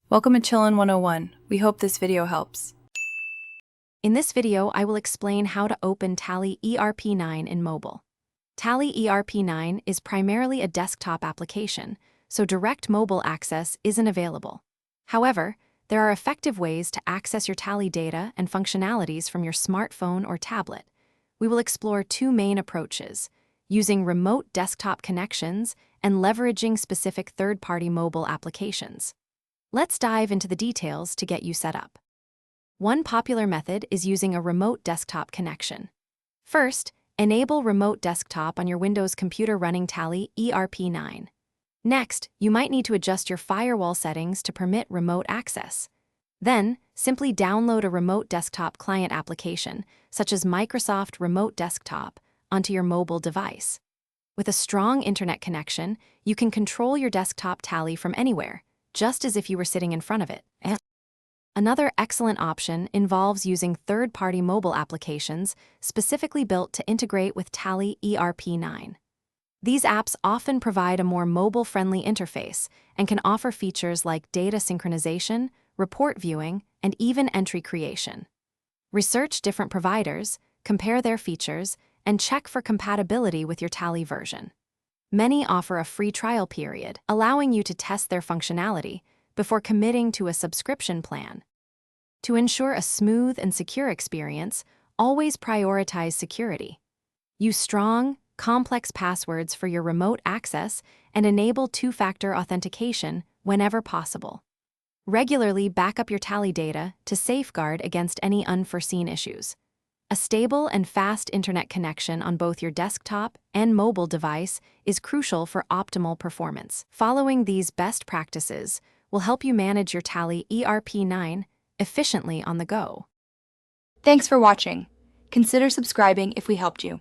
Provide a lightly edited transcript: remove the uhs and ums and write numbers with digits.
Welcome to Chillin' 101. We hope this video helps. In this video, I will explain how to open Tally ERP 9 in mobile. Tally ERP 9 is primarily a desktop application, so direct mobile access isn't available. However, there are effective ways to access your Tally data and functionalities from your smartphone or tablet. We will explore two main approaches: using remote desktop connections and leveraging specific third-party mobile applications. Let's dive into the details to get you set up. One popular method is using a remote desktop connection. First, enable remote desktop on your Windows computer running Tally ERP 9. Next, you might need to adjust your firewall settings to permit remote access. Then, simply download a remote desktop client application, such as Microsoft Remote Desktop, onto your mobile device. With a strong internet connection, you can control your desktop Tally from anywhere, just as if you were sitting in front of it. Another excellent option involves using third-party mobile applications specifically built to integrate with Tally ERP 9. These apps often provide a more mobile-friendly interface and can offer features like data synchronization, report viewing, and even entry creation. Research different providers, compare their features, and check for compatibility with your Tally version. Many offer a free trial period, allowing you to test their functionality before committing to a subscription plan. To ensure a smooth and secure experience, always prioritize security. Use strong, complex passwords for your remote access and enable two-factor authentication whenever possible. Regularly back up your Tally data to safeguard against any unforeseen issues. A stable and fast internet connection on both your desktop and mobile device is crucial for optimal performance. Following these best practices will help you manage your Tally ERP 9 efficiently on the go. Thanks for watching. Consider subscribing if we helped you.